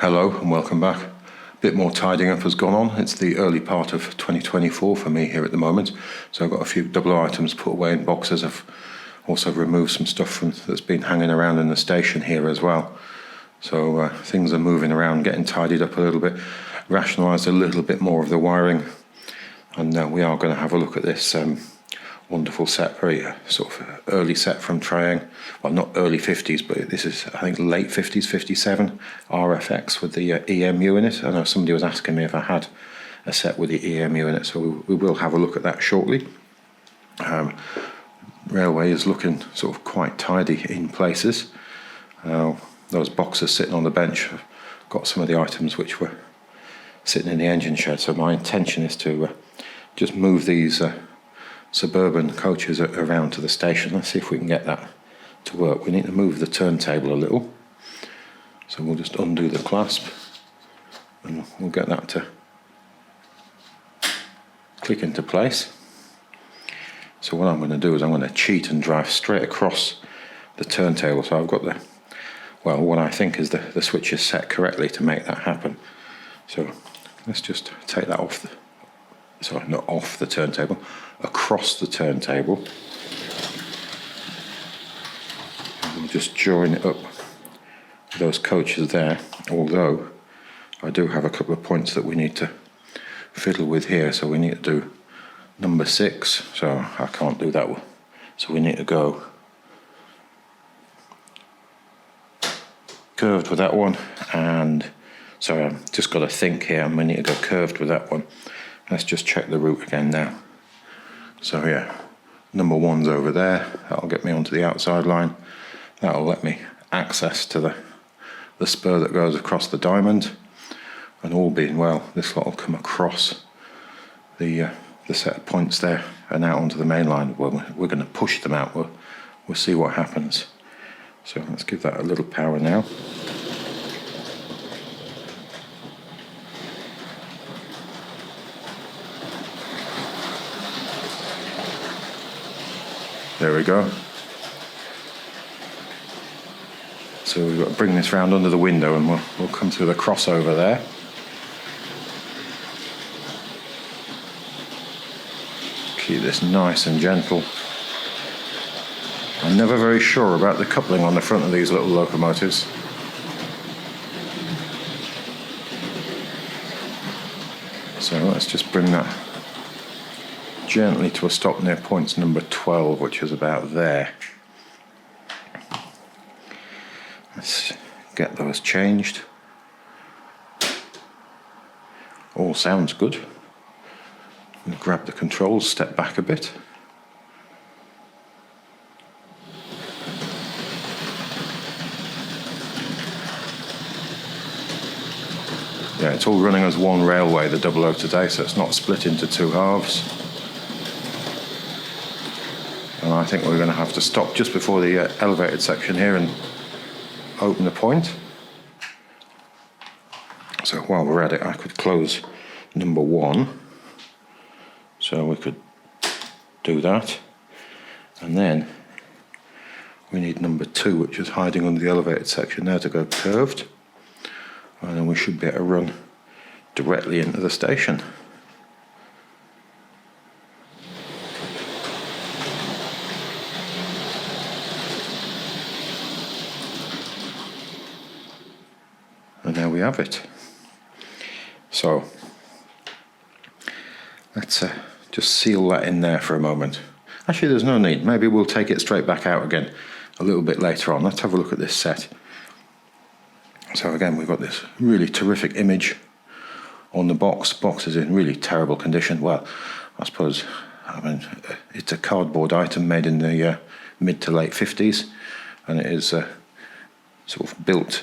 Hello and welcome back. A bit more tidying up has gone on. It's the early part of 2024 for me here at the moment. So I've got a few double items put away in boxes. I've also removed some stuff that's been hanging around in the station here as well. So things are moving around, getting tidied up a little bit, rationalised a little bit more of the wiring. And we are going to have a look at this wonderful set, very sort of early set from Triang. Well, not early 50s, but this is, I think, late 50s, 57 RFX with the EMU in it. I know somebody was asking me if I had a set with the EMU in it, so we will have a look at that shortly. Railway is looking sort of quite tidy in places. Those boxes sitting on the bench have got some of the items which were sitting in the engine shed, so my intention is to just move these Suburban coaches around to the station. Let's see if we can get that to work. We need to move the turntable a little, so we'll just undo the clasp and we'll get that to click into place. So what I'm going to do is I'm going to cheat and drive straight across the turntable, so I've got what I think is the switches set correctly to make that happen. So let's just take that off not off the turntable, across the turntable. And we'll just join it up with those coaches there, although I do have a couple of points that we need to fiddle with here. So we need to do number 6, so I can't do that one. So we need to go curved with that one, and so I've just got to think here, and we need to go curved with that one. Let's just check the route again now. So yeah, number 1's over there. That'll get me onto the outside line. That'll let me access to the spur that goes across the diamond. And all being well, this lot will come across the set of points there and out onto the main line. Well, we're going to push them out. We'll see what happens. So let's give that a little power now. There we go. So we've got to bring this round under the window and we'll come through the crossover there. Keep this nice and gentle. I'm never very sure about the coupling on the front of these little locomotives. So let's just bring that gently to a stop near points number 12, which is about there. Let's get those changed. All sounds good. And grab the controls, step back a bit. Yeah, it's all running as one railway, the 00 today, so it's not split into 2 halves. And I think we're going to have to stop just before the elevated section here and open the point. So while we're at it, I could close number 1. So we could do that. And then we need number 2, which is hiding under the elevated section there, to go curved. And then we should be able to run directly into the station. And there we have it. So let's just seal that in there for a moment. Actually, there's no need. Maybe we'll take it straight back out again a little bit later on. Let's have a look at this set. So again, we've got this really terrific image on the box. Box is in really terrible condition. Well, I suppose, it's a cardboard item made in the mid to late 50s, and it is sort of built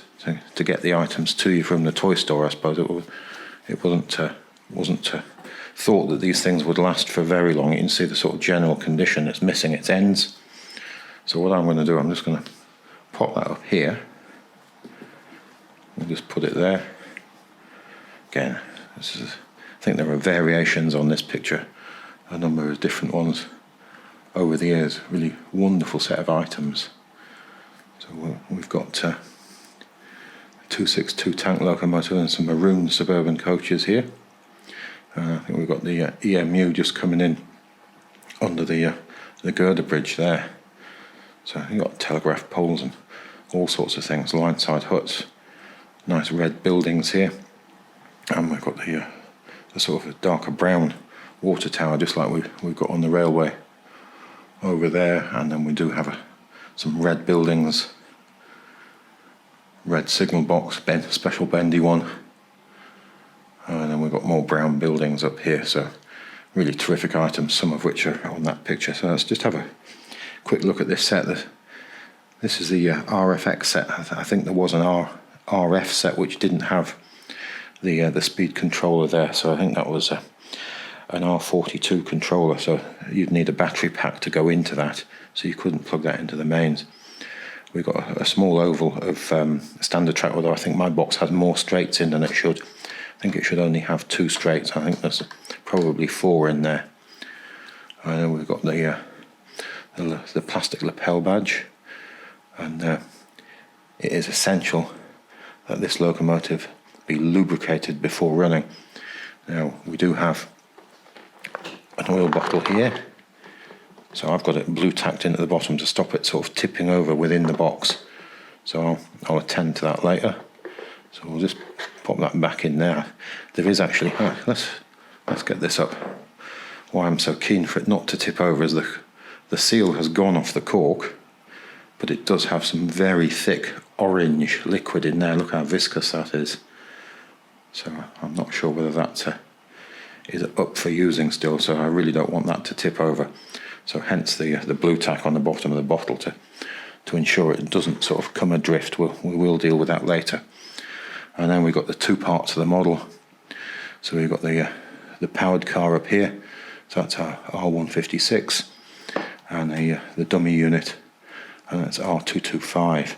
to get the items to you from the toy store. I suppose it wasn't thought that these things would last for very long. You can see the sort of general condition. It's missing its ends. So what I'm going to do, I'm just going to pop that up here. We'll just put it there. Again, I think there are variations on this picture, a number of different ones over the years. Really wonderful set of items. So we've got 262 tank locomotive and some maroon Suburban coaches here. I think we've got the EMU just coming in under the girder bridge there. So you've got telegraph poles and all sorts of things, line side huts, nice red buildings here, and we've got the sort of darker brown water tower just like we've got on the railway over there, and then we do have some red buildings, red signal box, special bendy one, and then we've got more brown buildings up here. So really terrific items, some of which are on that picture. So let's just have a quick look at this set. This is the RFX set. I think there was an RF set which didn't have the speed controller there, so I think that was an R42 controller, so you'd need a battery pack to go into that, so you couldn't plug that into the mains. We've got a small oval of standard track, although I think my box has more straights in than it should. I think it should only have 2 straights. I think there's probably 4 in there. And then we've got the plastic lapel badge, and it is essential that this locomotive be lubricated before running. Now we do have an oil bottle here, so I've got it blue tacked into the bottom to stop it sort of tipping over within the box, so I'll attend to that later. So we'll just pop that back in there. There is actually, let's get this up. Why I'm so keen for it not to tip over is the seal has gone off the cork, but it does have some very thick orange liquid in there. Look how viscous that is. So I'm not sure whether that is up for using still, so I really don't want that to tip over. So hence the blue tack on the bottom of the bottle to ensure it doesn't sort of come adrift. We will deal with that later. And then we've got the 2 parts of the model. So we've got the powered car up here, so that's our R156, and the dummy unit, and that's R225.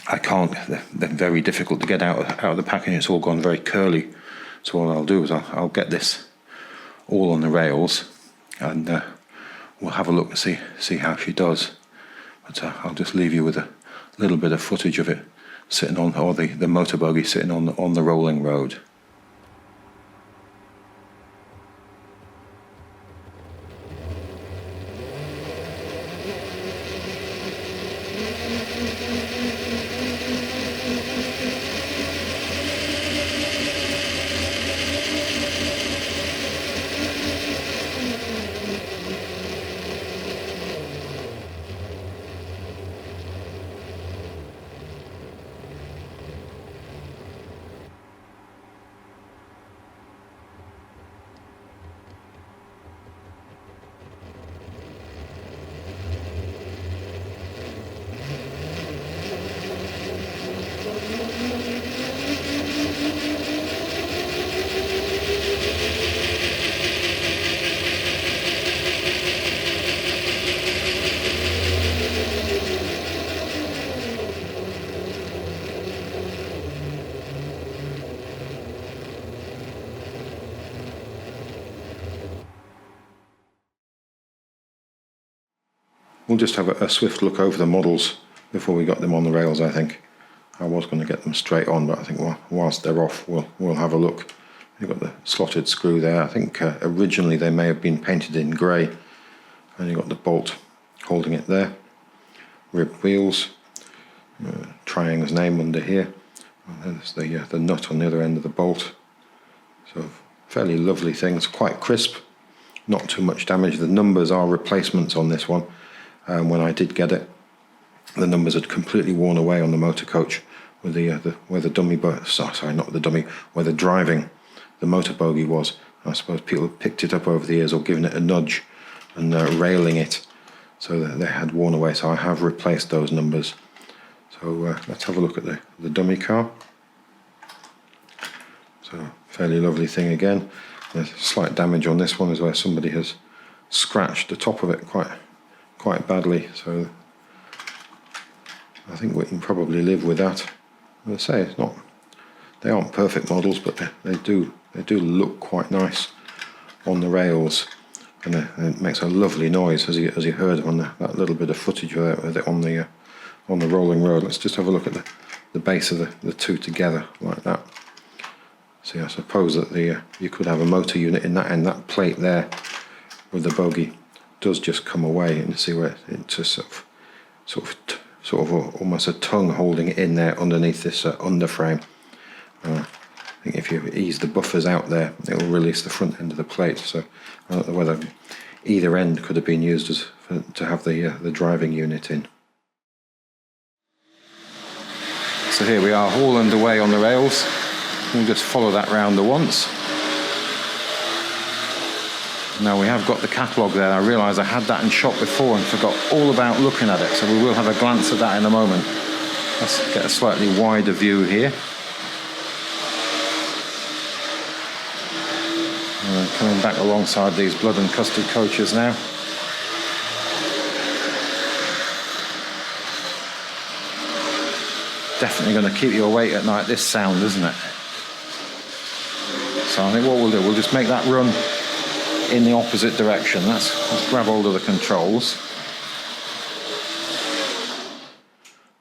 I can't, they're very difficult to get out of the packaging. It's all gone very curly, so what I'll do is I'll get this all on the rails, and we'll have a look and see how she does. But I'll just leave you with a little bit of footage of it sitting on, or the motor buggy sitting on the rolling road. We'll just have a swift look over the models before we got them on the rails. I think I was going to get them straight on, but I think whilst they're off, we'll have a look. You've got the slotted screw there. I think originally they may have been painted in grey, and you've got the bolt holding it there. Ribbed wheels, Triang's name under here, and there's the nut on the other end of the bolt. So fairly lovely things, quite crisp, not too much damage. The numbers are replacements on this one. When I did get it, the numbers had completely worn away on the motor coach with where the dummy, sorry, not the dummy, where the driving, the motor bogie was. I suppose people had picked it up over the years or given it a nudge and railing it, so that they had worn away. So I have replaced those numbers. So let's have a look at the dummy car. So fairly lovely thing again. There's slight damage on this one is where somebody has scratched the top of it quite badly, so I think we can probably live with that. As I say, they aren't perfect models, but they do look quite nice on the rails, and it makes a lovely noise, as you heard on that little bit of footage with it on the rolling road. Let's just have a look at the base of the two together like that. See, I suppose that you could have a motor unit in that end. That plate there with the bogie does just come away, and you see where it's just sort of almost a tongue holding it in there underneath this underframe. I think if you ease the buffers out there, it will release the front end of the plate. So I don't know whether either end could have been used to have the driving unit in. So here we are, all underway on the rails. We'll just follow that round the once. Now we have got the catalogue there. I realise I had that in shot before and forgot all about looking at it, so we will have a glance at that in a moment. Let's get a slightly wider view here. Coming back alongside these blood and custard coaches now. Definitely going to keep you awake at night, this sound, isn't it? So I think what we'll do, we'll just make that run in the opposite direction. Let's grab hold of the controls.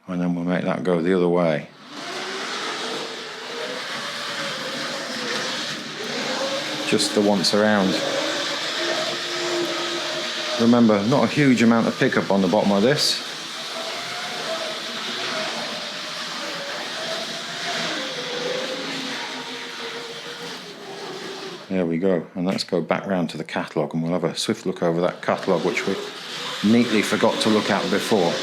And then we'll make that go the other way. Just the once around. Remember, not a huge amount of pickup on the bottom of this. There we go, and let's go back round to the catalogue and we'll have a swift look over that catalogue which we neatly forgot to look at before.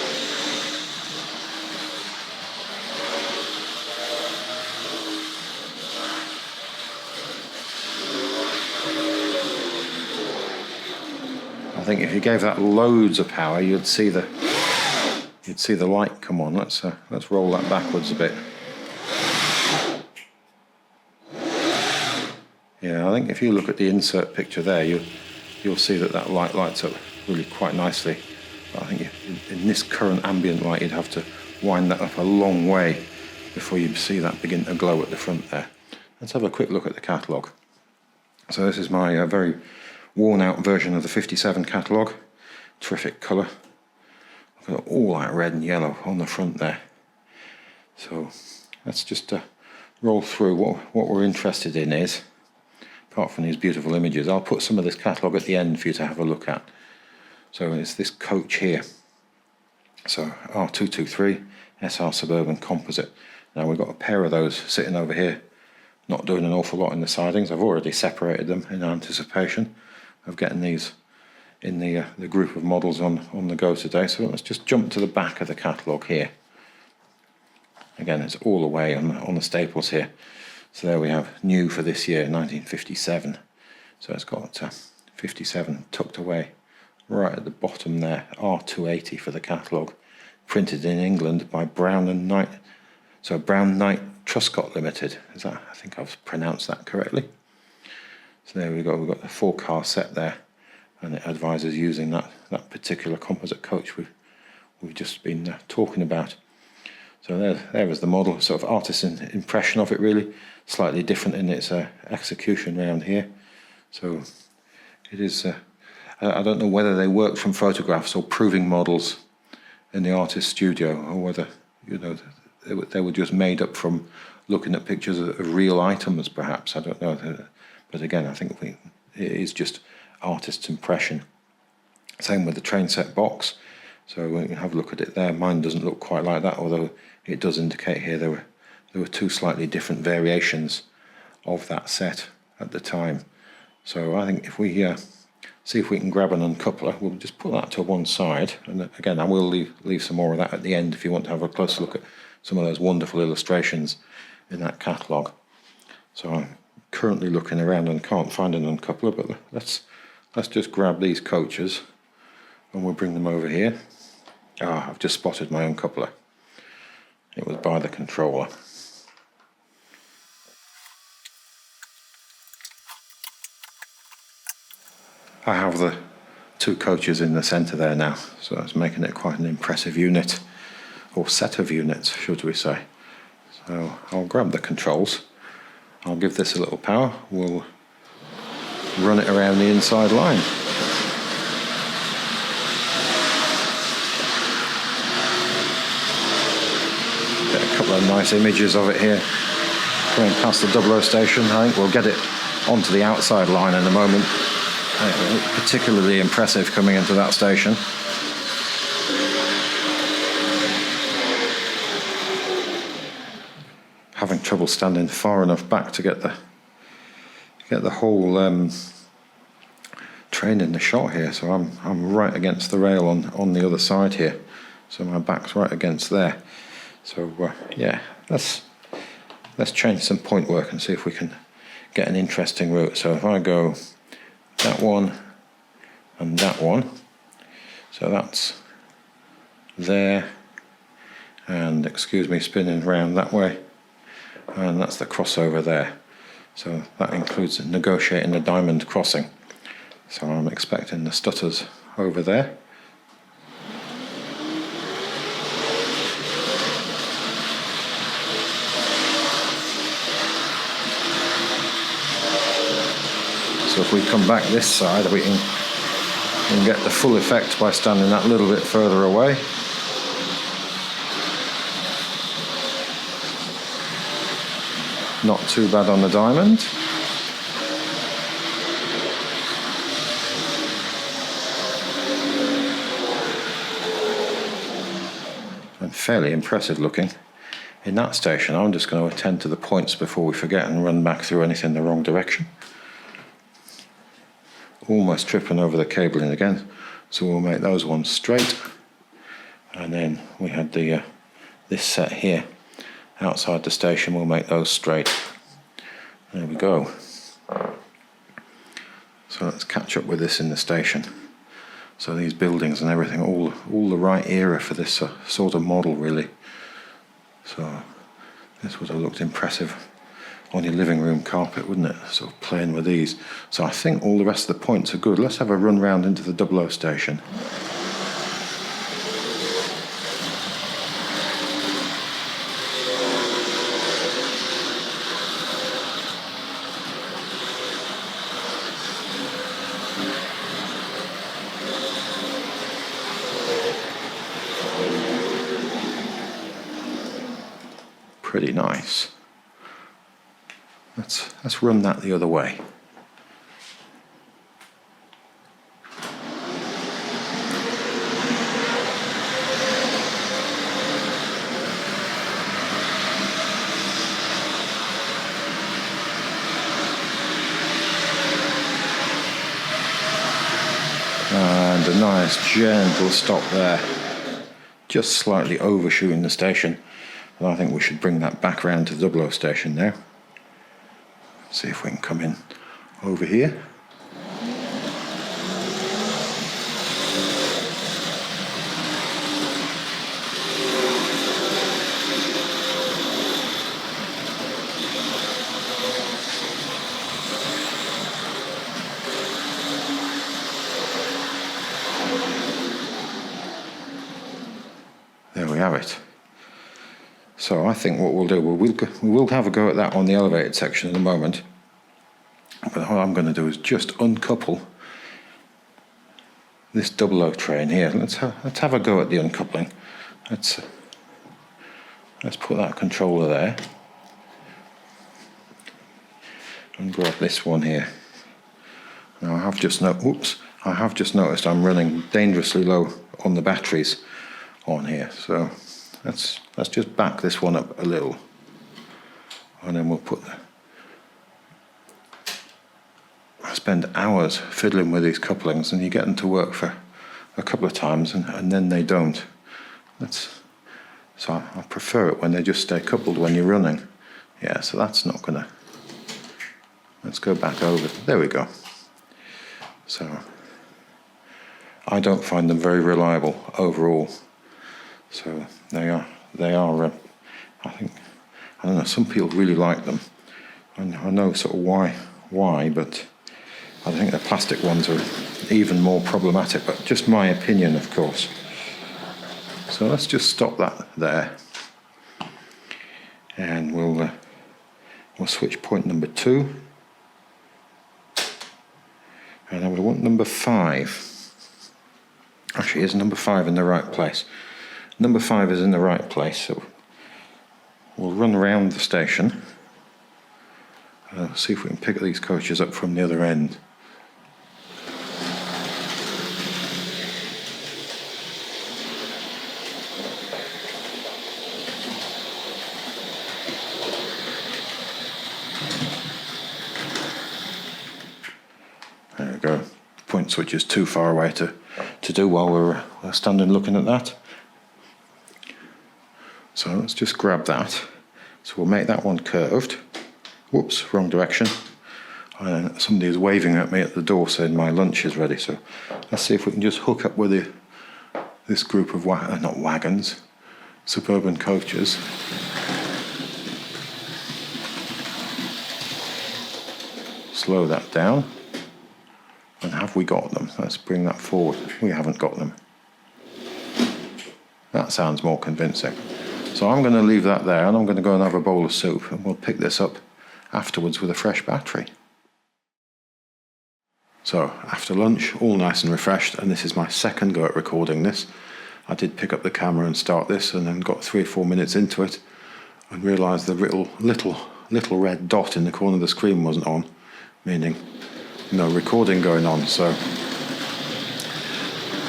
I think if you gave that loads of power, you'd see the light come on. Let's roll that backwards a bit. Yeah, I think if you look at the insert picture there, you'll see that light lights up really quite nicely. But I think in this current ambient light, you'd have to wind that up a long way before you see that begin to glow at the front there. Let's have a quick look at the catalogue. So this is my very worn out version of the 57 catalogue. Terrific colour. Look at all that red and yellow on the front there. So let's just roll through what we're interested in is, apart from these beautiful images, I'll put some of this catalogue at the end for you to have a look at. So it's this coach here. So R223 SR Suburban Composite. Now we've got a pair of those sitting over here, not doing an awful lot in the sidings. I've already separated them in anticipation of getting these in the group of models on the go today. So let's just jump to the back of the catalogue here. Again, it's all the way on the staples here. So there we have new for this year, 1957. So it's got 57 tucked away right at the bottom there. R280 for the catalogue, printed in England by Brown Knight. So Brown Knight Truscott Limited. I think I've pronounced that correctly. So there we go. We've got the 4-car set there, and it advises using that particular composite coach we've just been talking about. So there is the model, sort of artist's impression of it, really. Slightly different in its execution around here. So it is, I don't know whether they worked from photographs or proving models in the artist's studio, or whether, they were just made up from looking at pictures of real items, perhaps. I don't know. But again, I think it is just artist's impression. Same with the train set box. So when you have a look at it there, mine doesn't look quite like that, although it does indicate here there were two slightly different variations of that set at the time. So I think if we see if we can grab an uncoupler, we'll just put that to one side. And again, I will leave some more of that at the end if you want to have a closer look at some of those wonderful illustrations in that catalogue. So I'm currently looking around and can't find an uncoupler, but let's just grab these coaches and we'll bring them over here. I've just spotted my uncoupler. It was by the controller. I have the two coaches in the centre there now, so that's making it quite an impressive unit, or set of units, should we say. So I'll grab the controls, I'll give this a little power, we'll run it around the inside line. Get a couple some nice images of it here. Coming past the 00 station, I think we'll get it onto the outside line in a moment. Particularly impressive coming into that station. Having trouble standing far enough back to get the whole train in the shot here. So I'm right against the rail on the other side here. So my back's right against there. So yeah, let's change some point work and see if we can get an interesting route. So if I go that one and that one, so that's there, and excuse me spinning around that way, and that's the crossover there. So that includes negotiating the diamond crossing. So I'm expecting the stutters over there. So if we come back this side, we can get the full effect by standing that little bit further away. Not too bad on the diamond. And fairly impressive looking. In that station, I'm just going to attend to the points before we forget and run back through anything the wrong direction. Almost tripping over the cabling again, so we'll make those ones straight. And then we had the this set here outside the station, we'll make those straight. There we go. So let's catch up with this in the station. So these buildings and everything, all the right era for this sort of model really. So this would have looked impressive on your living room carpet, wouldn't it? Sort of playing with these. So I think all the rest of the points are good. Let's have a run round into the 00 station. Pretty nice. Let's run that the other way. And a nice gentle stop there. Just slightly overshooting the station. And I think we should bring that back round to the 00 station now. See if we can come in over here. There we have it. So I think what we'll do, we will have a go at that on the elevated section in a moment. But what I'm going to do is just uncouple this 00 train here. Let's have a go at the uncoupling. Let's put that controller there and grab this one here. Now I have just noticed I'm running dangerously low on the batteries on here. So let's just back this one up a little, and then we'll put I spend hours fiddling with these couplings, and you get them to work for a couple of times and then they don't. So I prefer it when they just stay coupled when you're running. Yeah, so that's not gonna, let's go back over, there we go. So I don't find them very reliable overall. So they are I think, I don't know, some people really like them. And I know sort of why, but I think the plastic ones are even more problematic, but just my opinion, of course. So let's just stop that there. And we'll switch point number 2. And then we want number 5. Actually, is number 5 in the right place? Number 5 is in the right place, so we'll run around the station, see if we can pick these coaches up from the other end. There we go. Point switch is too far away to do while we're standing looking at that. So let's just grab that. So we'll make that one curved. Whoops, wrong direction. Somebody is waving at me at the door saying my lunch is ready. So let's see if we can just hook up with this group of not wagons, suburban coaches. Slow that down. And have we got them? Let's bring that forward. We haven't got them. That sounds more convincing. So I'm going to leave that there, and I'm going to go and have a bowl of soup, and we'll pick this up afterwards with a fresh battery. So after lunch, all nice and refreshed, and this is my second go at recording this. I did pick up the camera and start this, and then got 3 or 4 minutes into it and realised the little red dot in the corner of the screen wasn't on, meaning no recording going on. So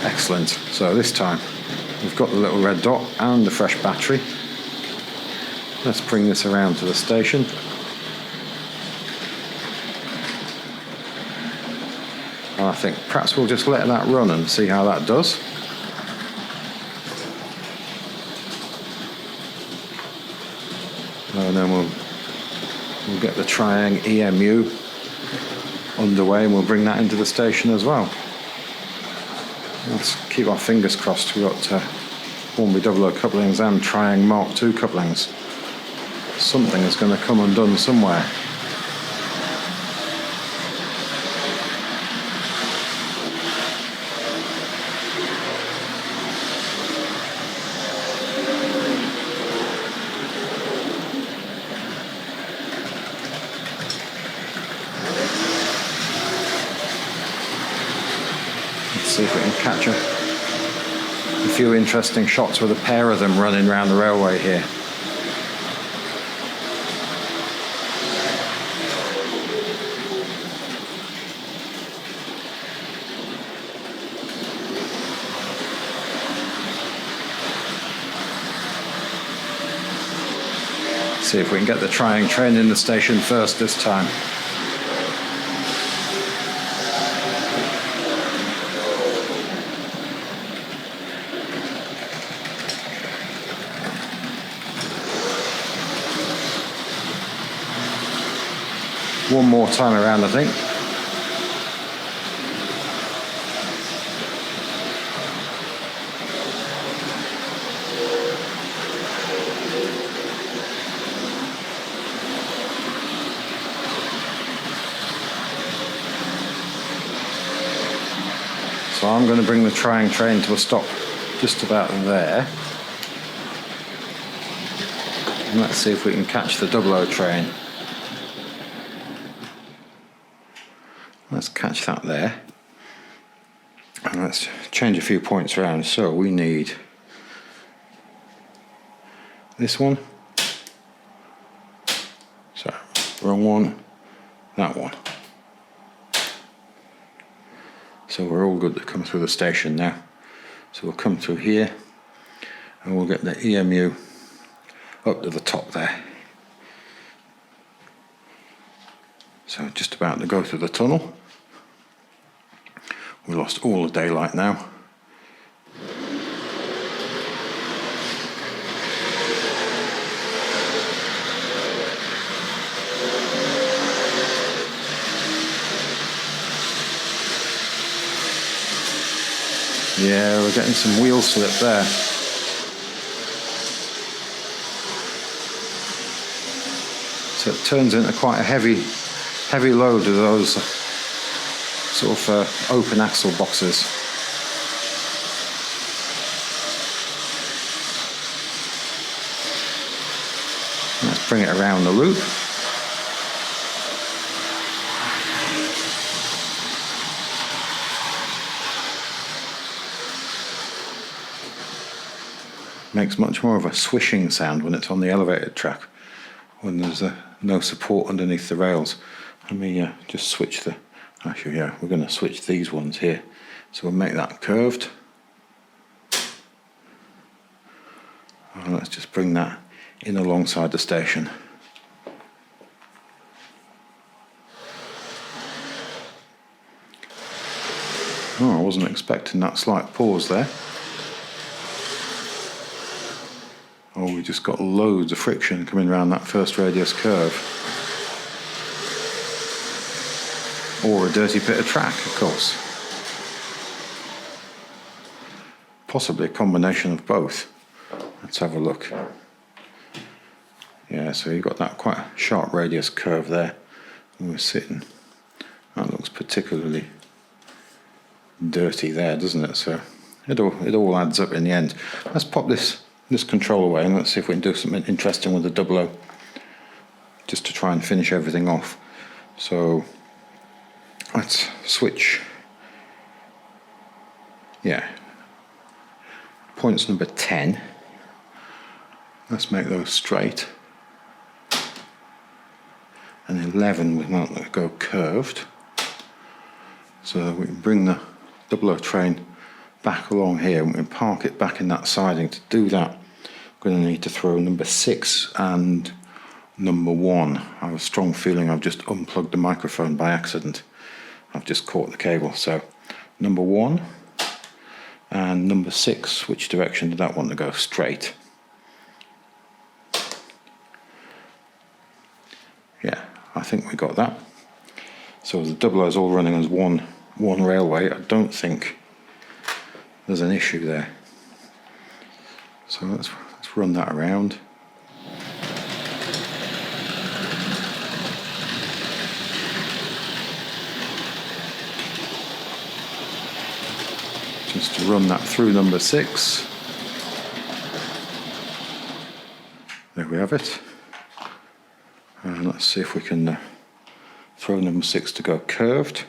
excellent. So this time we've got the little red dot and the fresh battery. Let's bring this around to the station. And I think perhaps we'll just let that run and see how that does. And then we'll get the Triang EMU underway, and we'll bring that into the station as well. Let's keep our fingers crossed. We've got Hornby 00 couplings and Triang Mark II couplings. Something is going to come undone somewhere. See if we can catch a few interesting shots with a pair of them running around the railway here. See if we can get the Triang train in the station first this time. One more time around, I think. So I'm going to bring the Triang train to a stop just about there. And let's see if we can catch the 00 train. Let's catch that there. And let's change a few points around. So we need this one. So, wrong one, that one. So we're all good to come through the station now. So we'll come through here and we'll get the EMU up to the top there. So just about to go through the tunnel. We lost all the daylight now. Yeah, we're getting some wheel slip there. So it turns into quite a heavy load of those sort of open axle boxes. Let's bring it around the loop. Makes much more of a swishing sound when it's on the elevated track, when there's no support underneath the rails. Let me just switch the... Actually, yeah, we're going to switch these ones here. So we'll make that curved. And let's just bring that in alongside the station. Oh, I wasn't expecting that slight pause there. Oh, we just got loads of friction coming around that first radius curve. Or a dirty bit of track, of course. Possibly a combination of both. Let's have a look. Yeah, so you've got that quite sharp radius curve there. And we're sitting. That looks particularly dirty there, doesn't it? So it all adds up in the end. Let's pop this control away and let's see if we can do something interesting with the 00, just to try and finish everything off. So let's switch. Yeah, points number 10. Let's make those straight. And 11 we might go curved. So we can bring the 00 train back along here and we can park it back in that siding. To do that, I'm going to need to throw number 6 and number 1. I have a strong feeling I've just unplugged the microphone by accident. I've just caught the cable. So number 1 and number 6, which direction did that want to go? Straight. Yeah, I think we got that. So the 00 is all running as one railway. I don't think there's an issue there. So let's run that around. Just to run that through number 6. There we have it. And let's see if we can throw number 6 to go curved.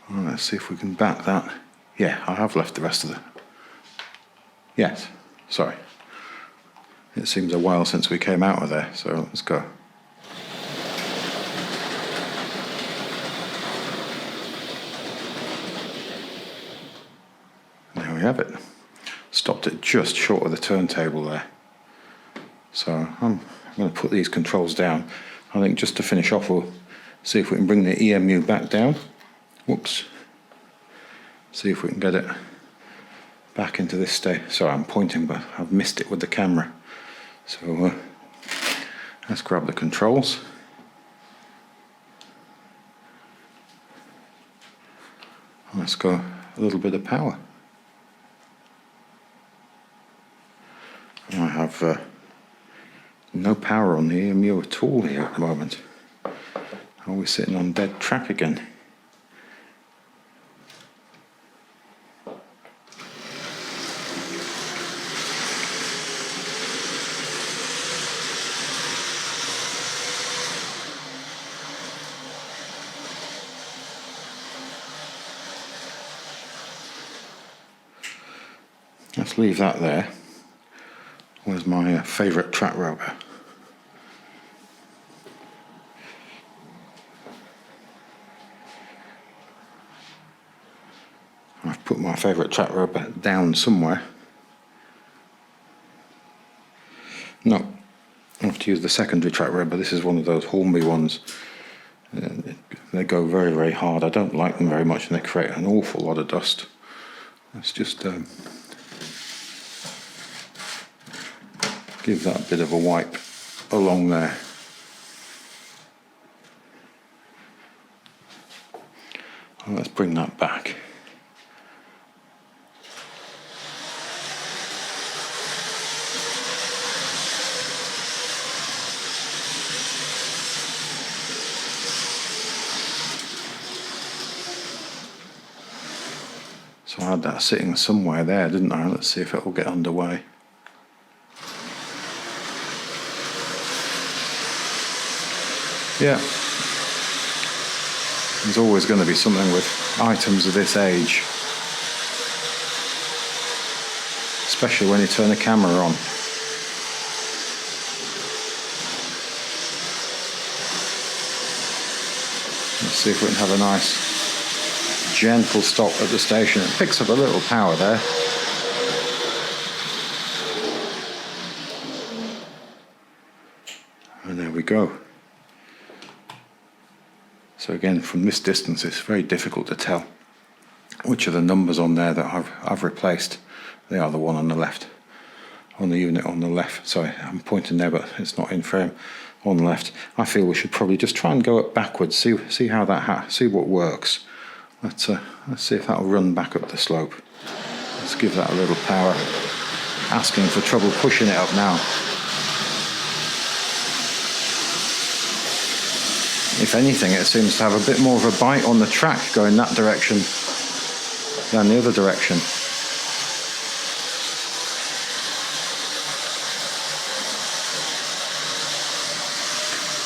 And let's see if we can back that. Yeah, I have left the rest of the... Yes, sorry. It seems a while since we came out of there, so let's go. There we have it. Stopped it just short of the turntable there. So I'm going to put these controls down. I think just to finish off, we'll see if we can bring the EMU back down. Whoops. See if we can get it back into this state. Sorry, I'm pointing, but I've missed it with the camera. So let's grab the controls. And let's go a little bit of power. I have no power on the EMU at all here at the moment. Are we sitting on dead track again? Let's leave that there. Where's my favourite track rubber? I've put my favourite track rubber down somewhere. No, I have to use the secondary track rubber. This is one of those Hornby ones. They go very, very hard. I don't like them very much and they create an awful lot of dust. Let's just give that a bit of a wipe along there. And let's bring that back. So I had that sitting somewhere there, didn't I? Let's see if it will get underway. Yeah, there's always going to be something with items of this age especially when you turn the camera on. Let's see if we can have a nice gentle stop at the station. It picks up a little power there. And there we go. So again, from this distance, it's very difficult to tell which of the numbers on there that I've replaced. They are the one on the left, on the unit on the left. Sorry, I'm pointing there, but it's not in frame. On the left, I feel we should probably just try and go up backwards. See how that see what works. Let's see if that'll run back up the slope. Let's give that a little power. Asking for trouble pushing it up now. If anything, it seems to have a bit more of a bite on the track going that direction than the other direction.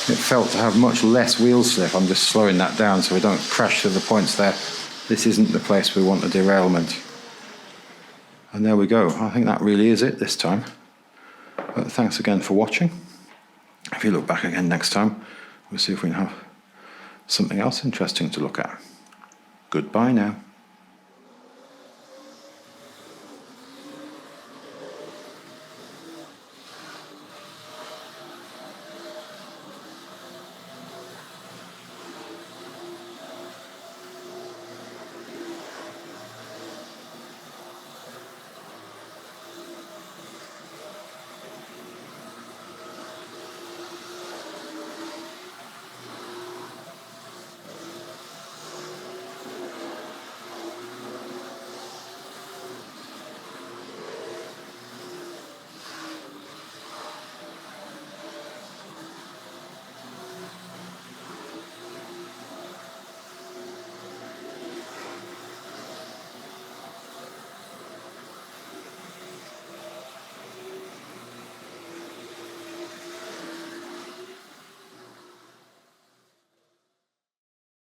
It felt to have much less wheel slip. I'm just slowing that down so we don't crash to the points there. This isn't the place we want a derailment. And there we go. I think that really is it this time. But thanks again for watching. If you look back again next time, we'll see if we can have something else interesting to look at. Goodbye now.